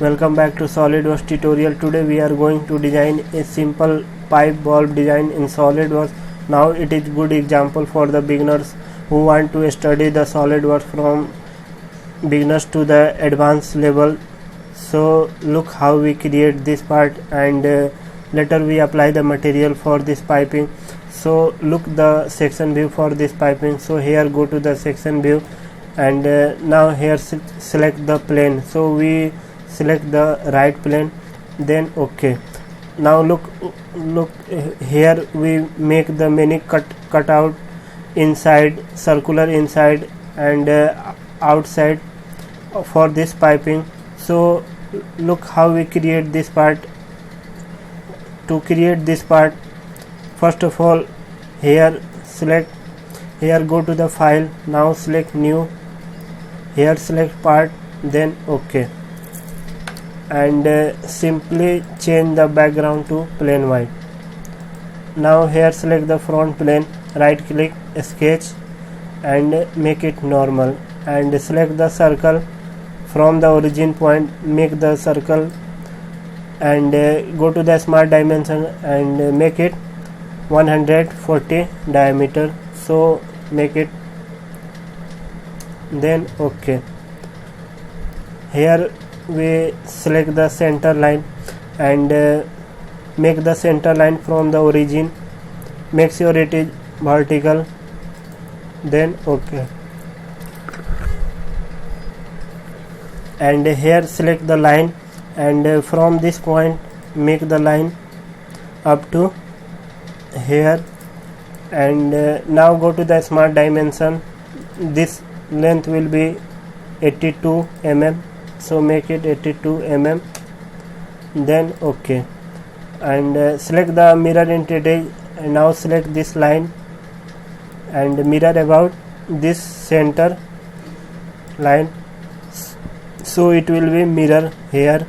Welcome back to SolidWorks tutorial. Today we are going to design a simple pipe valve design in SolidWorks. Now it is good example for the beginners who want to study the SolidWorks from beginners to the advanced level. So look how we create this part, and later we apply the material for this piping. So look the section view for this piping. So here go to the section view, and now here select the plane. So we select the right plane, then OK. Now look here we make the many cutout inside, circular inside and outside for this piping. So look how we create this part. To create this part, first of all, here go to the file, now select new, here select part, then OK, and simply change the background to plain white. Now here select the front plane, right click, sketch, and make it normal, and select the circle from the origin point, make the circle, and go to the smart dimension and make it 140 diameter. So make it, then OK. Here we select the center line and make the center line from the origin, make sure it is vertical, then OK. And here select the line, and from this point make the line up to here, and now go to the smart dimension. This length will be 82 mm, so make it 82 mm, then OK. And select the mirror entity, and now select this line and mirror about this center line, so it will be mirror here,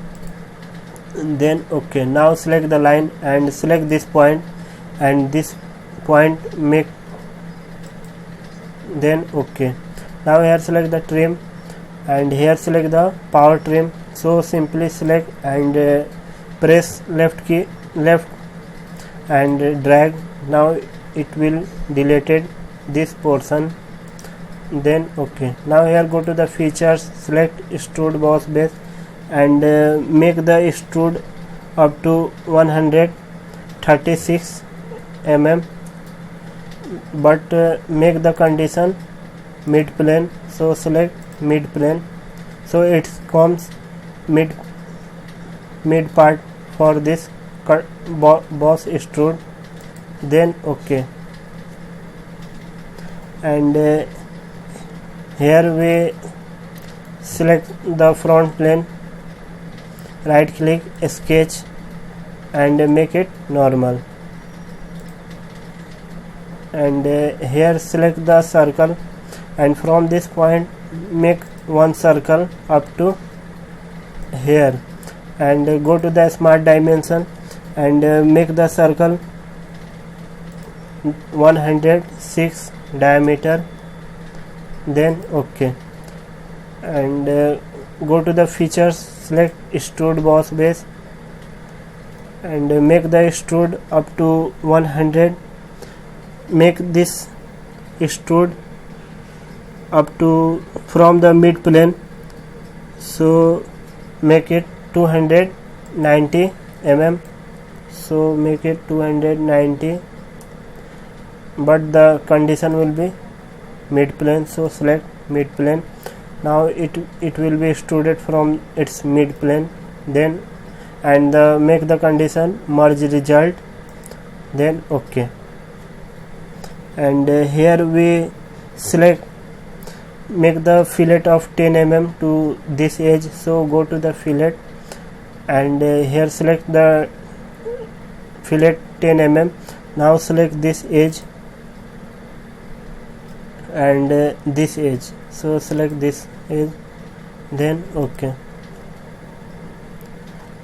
then OK. Now select the line and select this point and this point, make, then OK. Now here select the trim, and here select the power trim. So simply select and press left key, left, and drag. Now it will deleted this portion, then OK. Now here go to the features, select extrude boss base, and make the extrude up to 136 mm, but make the condition mid plane. So select mid plane, so it comes mid part for this boss extrude, then OK. And here we select the front plane, right click, sketch, and make it normal, and here select the circle, and from this point make one circle up to here, and go to the smart dimension and make the circle 106 diameter, then OK. And go to the features, select extrude boss base, and make the extrude up to 100, make this extrude up to from the mid plane, so make it 290 mm, so make it 290, but the condition will be mid plane, so select mid plane. Now it will be extruded from its mid plane, then and make the condition merge result, then OK. And here we select, make the fillet of 10 mm to this edge, so go to the fillet, and here select the fillet 10 mm. Now select this edge and this edge, so select this edge, then OK.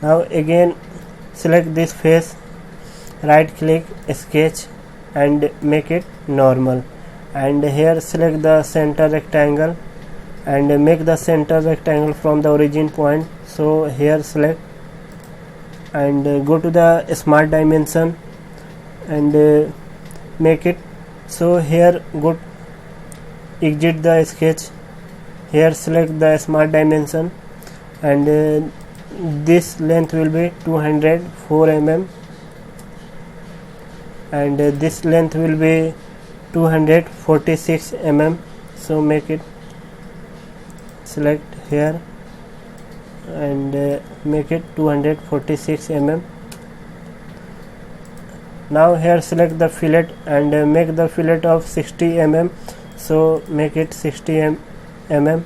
Now again select this face, right click, sketch, and make it normal, and here select the center rectangle and make the center rectangle from the origin point, So here select and go to the smart dimension and make it. So here go exit the sketch, here select the smart dimension and this length will be 204 mm and this length will be 246 mm. So make it, select here and make it 246 mm. Now here select the fillet and make the fillet of 60 mm. So make it 60 mm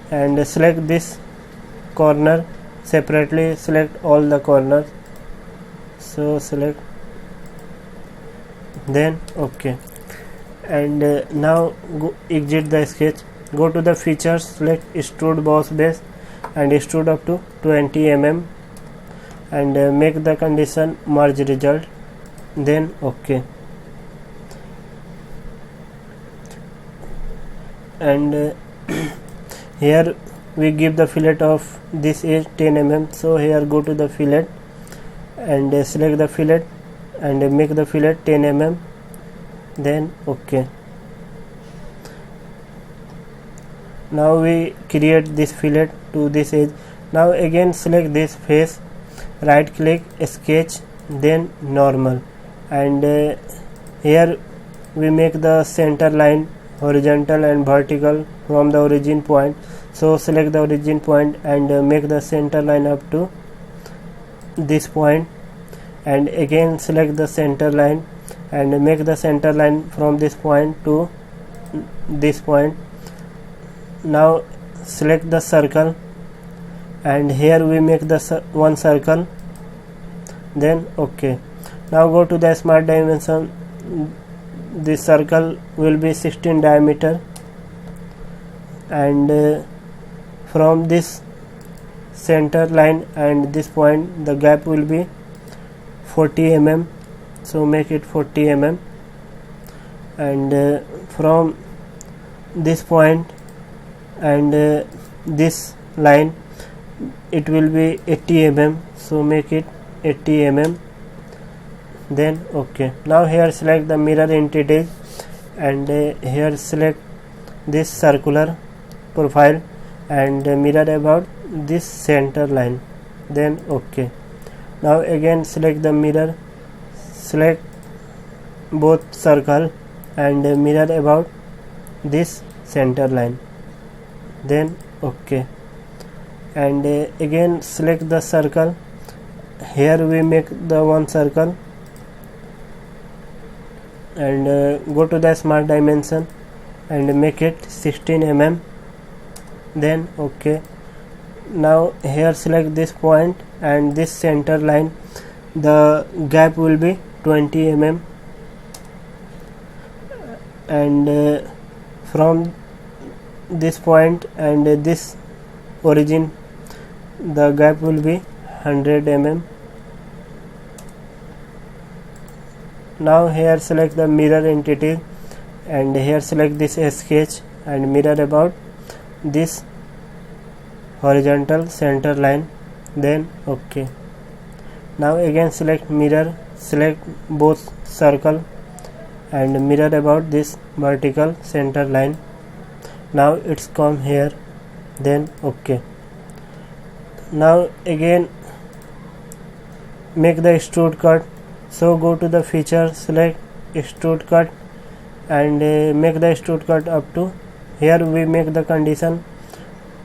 and select this corner separately, select all the corners. So select, then OK, and now go exit the sketch, go to the features, select extrude boss base and extrude up to 20 mm and make the condition merge result, then OK, and here we give the fillet of this is 10 mm. So here go to the fillet and select the fillet and make the fillet 10 mm, then OK. Now we create this fillet to this edge. Now again select this face, right click, sketch, then normal, and here we make the center line horizontal and vertical from the origin point. So select the origin point and make the center line up to this point, and again select the center line and make the center line from this point to this point. Now select the circle and here we make the one circle, then OK. Now go to the smart dimension, this circle will be 16 diameter and from this center line and this point the gap will be 40 mm. So make it 40 mm and from this point and this line it will be 80 mm. So make it 80 mm, then OK. Now here select the mirror entities and here select this circular profile and mirror about this center line, then OK. Now again select the mirror, select both circle and mirror about this center line, then OK, and again select the circle, here we make the one circle and go to the smart dimension and make it 16 mm, then OK. Now here select this point and this center line, the gap will be 20 mm and from this point and this origin the gap will be 100 mm. Now here select the mirror entity and here select this sketch and mirror about this horizontal center line, then OK. Now again select mirror, select both circle and mirror about this vertical center line. Now it's come here, then OK. Now again make the extrude cut. So go to the feature, select extrude cut and make the extrude cut up to here we make the condition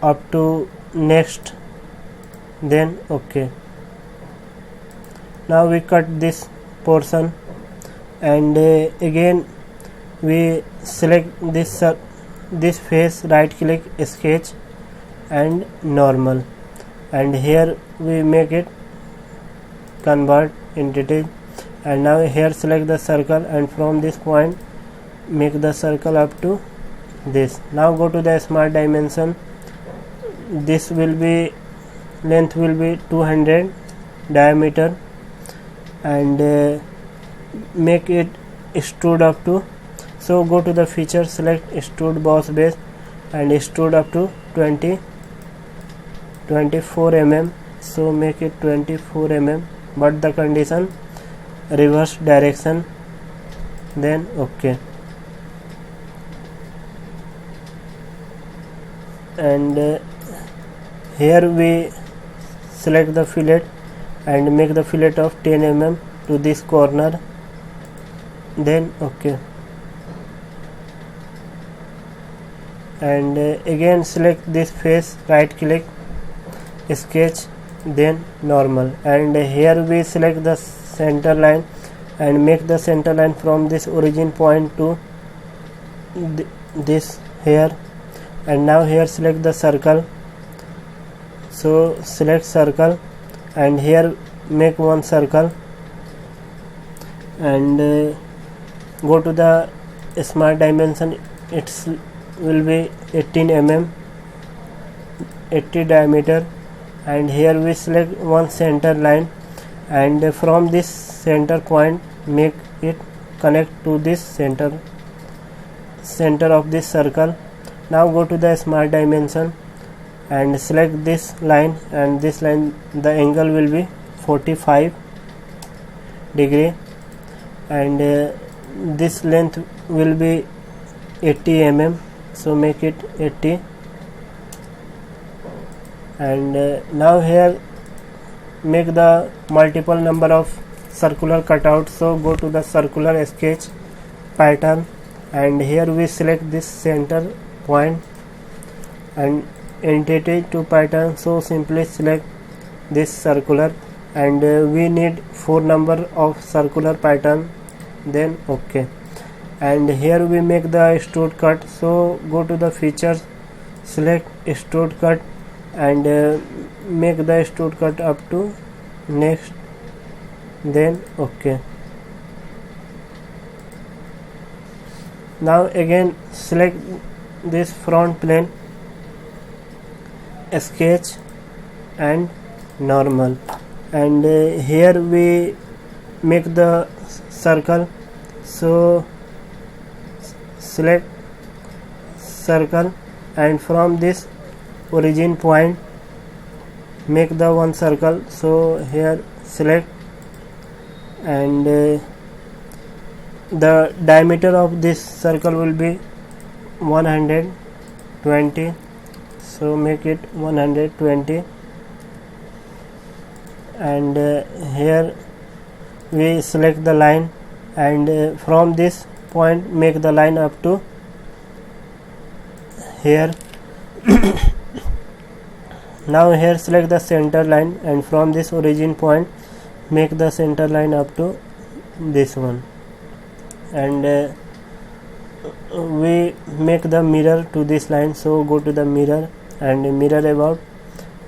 up to next, then OK. Now we cut this portion and again we select this face, right click, sketch and normal, and here we make it convert entity, and now here select the circle and from this point make the circle up to this. Now go to the smart dimension, this will be length will be 200 diameter and make it extrude up to. So go to the feature, select extrude boss base and extrude up to 20 24 mm, so make it 24 mm, but the condition reverse direction, then OK. And here we select the fillet and make the fillet of 10 mm to this corner, then OK. And again select this face, right click, sketch, then normal, and here we select the center line and make the center line from this origin point to this here. And now here select the circle, so select circle and here make one circle and go to the smart dimension. It will be 18 mm, 80 diameter, and here we select one center line and from this center point make it connect to this center of this circle. Now go to the smart dimension and select this line, and this line the angle will be 45 degree, and this length will be 80 mm, so make it 80. And now here make the multiple number of circular cutout, so go to the circular sketch pattern and here we select this center point and entity to pattern, so simply select this circular and we need 4 number of circular pattern, then OK. And here we make the extrude cut, so go to the features, select extrude cut and make the extrude cut up to next, then OK. Now again select this front plane, sketch and normal, and here we make the circle, so select circle and from this origin point make the one circle, so here select and the diameter of this circle will be 120, so make it 120. And here we select the line and from this point make the line up to here. Now here select the center line and from this origin point make the center line up to this one, and we make the mirror to this line, so go to the mirror and mirror about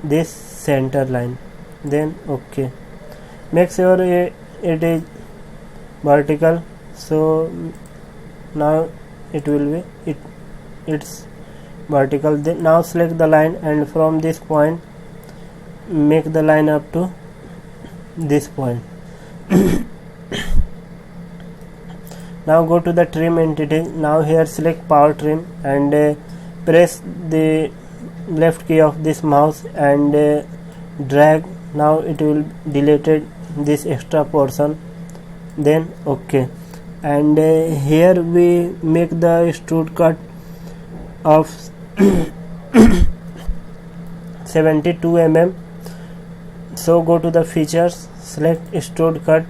this center line, then OK. Make sure it is vertical, so now it will be it's vertical. Then now select the line and from this point make the line up to this point. Now go to the trim entity. Now here select power trim and press the left key of this mouse and drag. Now it will deleted this extra portion, then OK. And here we make the extrude cut of 72 mm, so go to the features, select extrude cut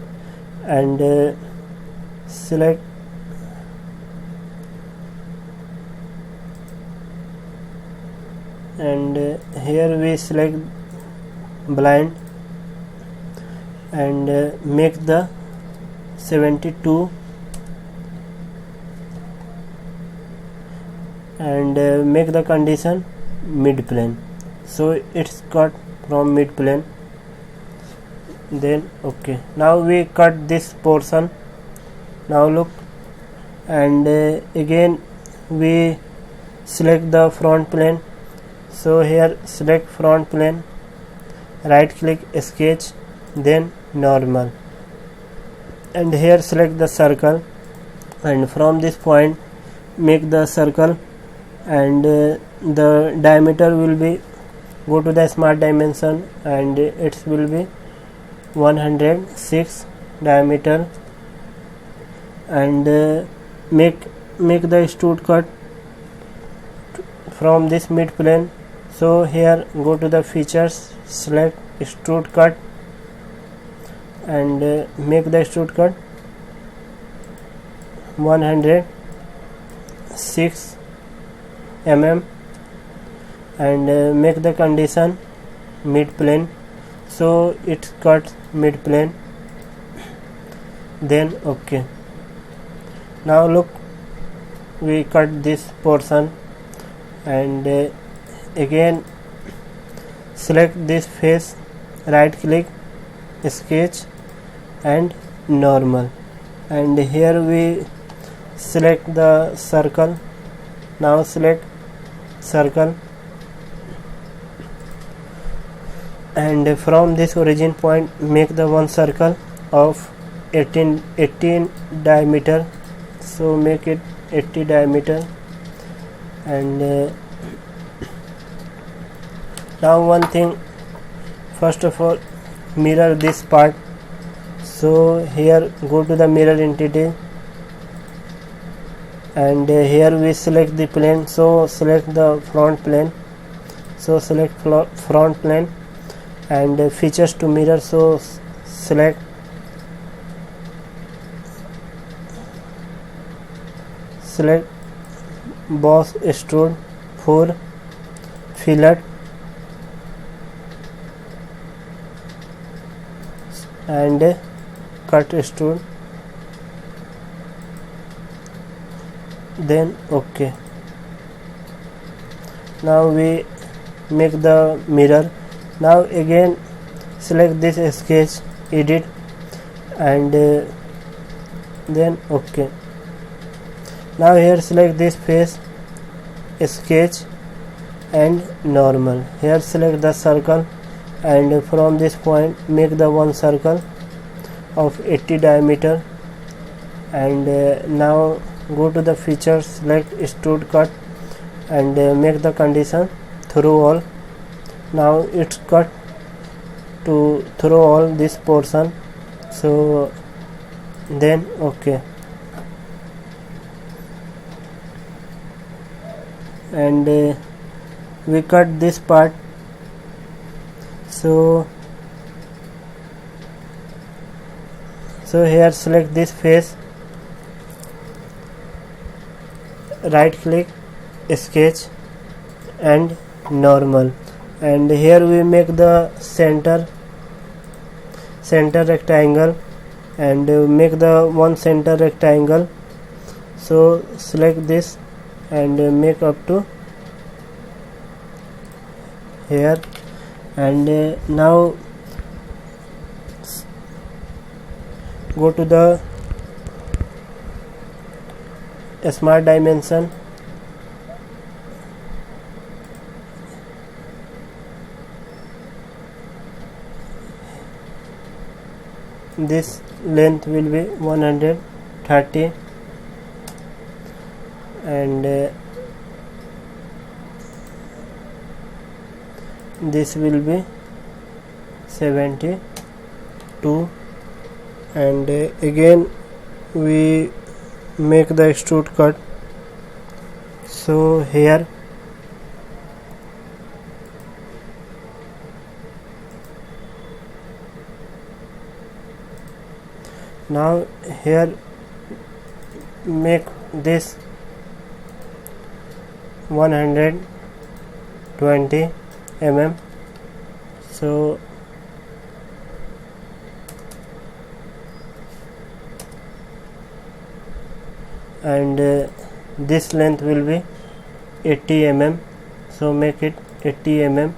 and select and here we select blind and make the 72 and make the condition mid plane, so it's cut from mid plane, then OK. Now we cut this portion. Now look, and again we select the front plane, so here select front plane, right click, sketch, then normal, and here select the circle and from this point make the circle and the diameter will be go to the smart dimension and it will be 106 diameter, and make the extrude cut from this mid plane. So here go to the features, select extrude cut and make the extrude cut 106 mm and make the condition mid plane, so it cuts mid plane. Then okay. Now look, we cut this portion and again select this face, right click, sketch and normal, and here we select the circle. Now select circle and from this origin point make the one circle of 18 diameter, so make it 80 diameter. And now one thing, first of all mirror this part. So here go to the mirror entity and here we select the plane, so select the front plane, so select front plane and features to mirror, so select boss extrude 4 fillet and cut extrude, then okay. Now we make the mirror. Now again select this sketch, edit and then okay. Now here select this face, sketch and normal. Here select the circle and from this point make the one circle of 80 diameter and now go to the features, select extrude cut and make the condition through all. Now it's cut to through all this portion, so then okay. And we cut this part, so here select this face, right click, sketch and normal, and here we make the center rectangle and make the one center rectangle, so select this and make up to here. And now go to the smart dimension, this length will be 130 and this will be 72 and again we make the extrude cut, so here now here make this 120 mm, so and this length will be 80 mm, so make it 80 mm.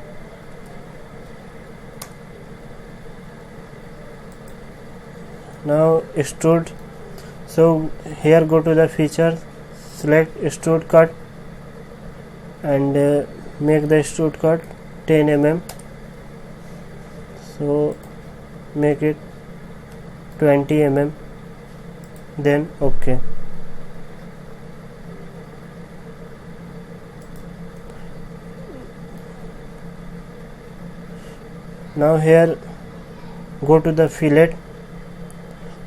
Now extrude, so here go to the features, select extrude cut and make the extrude cut 10 mm, so make it 20 mm, then okay. Now here go to the fillet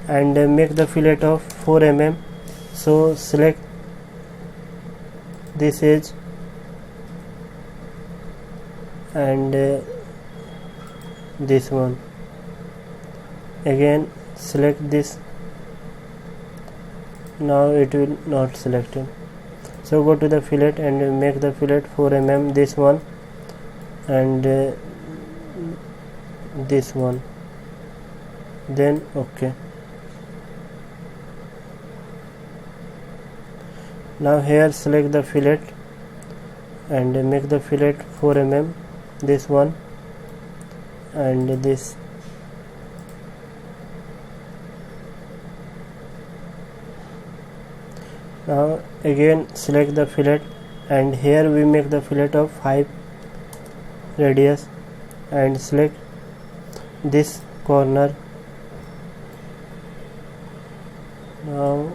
and make the fillet of 4 mm. So select this edge and this one, again select this. Now it will not select it, so go to the fillet and make the fillet 4 mm, this one and this one, then OK. Now here select the fillet and make the fillet 4 mm, this one and this. Now again select the fillet and here we make the fillet of 5 radius and select this corner. Now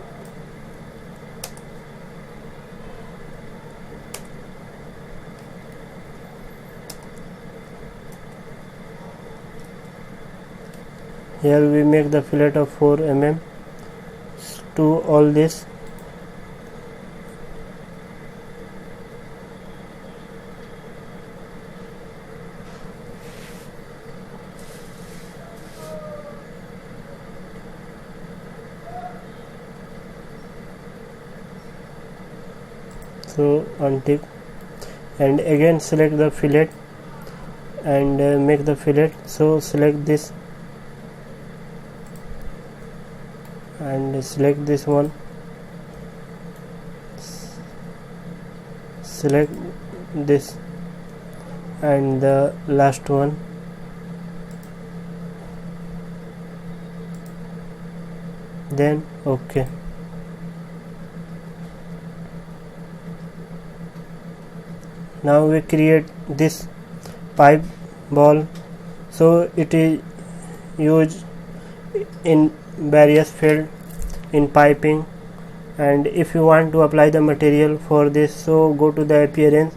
here we make the fillet of 4 mm to all this. So untick and again select the fillet and make the fillet. So select this and select this one, select this and the last one, then OK. Now we create this pipe ball, so it is used in various field in piping. And if you want to apply the material for this, so go to the appearance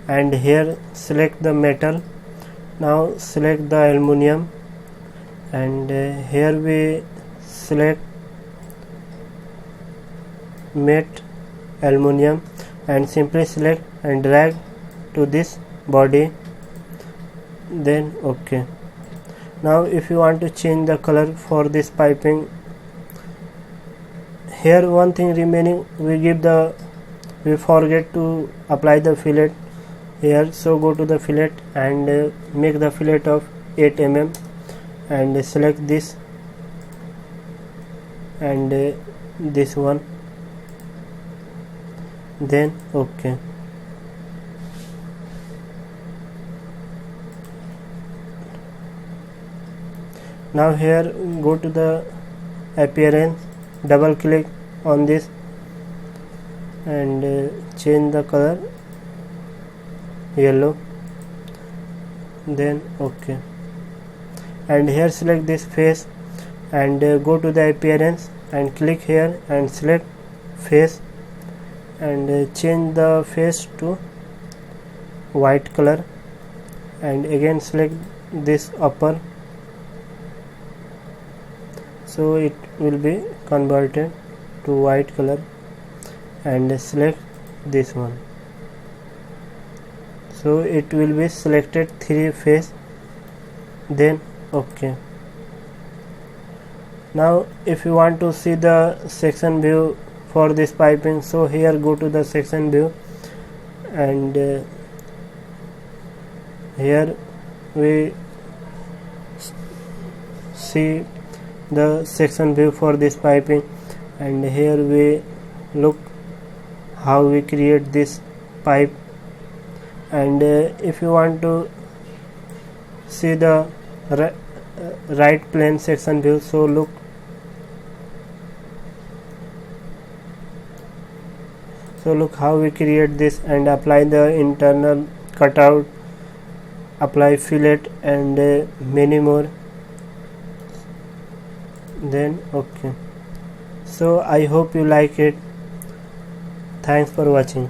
and here select the metal. Now select the aluminum and here we select matte aluminum and simply select and drag to this body, then OK. Now if you want to change the color for this piping, here one thing remaining, we forget to apply the fillet here. So go to the fillet and make the fillet of 8 mm and select this and this one, then OK. Now here go to the appearance, double click on this and change the color yellow, then OK. And here select this face and go to the appearance and click here and select face and change the face to white color and again select this upper, so it will be converted to white color and select this one, so it will be selected 3 face, then OK. Now if you want to see the section view for this piping, so here go to the section view and here we see the section view for this piping and here we look how we create this pipe. And if you want to see the right plane section view, so look how we create this and apply the internal cutout, apply fillet and many more, then OK. So I hope you like it. Thanks for watching.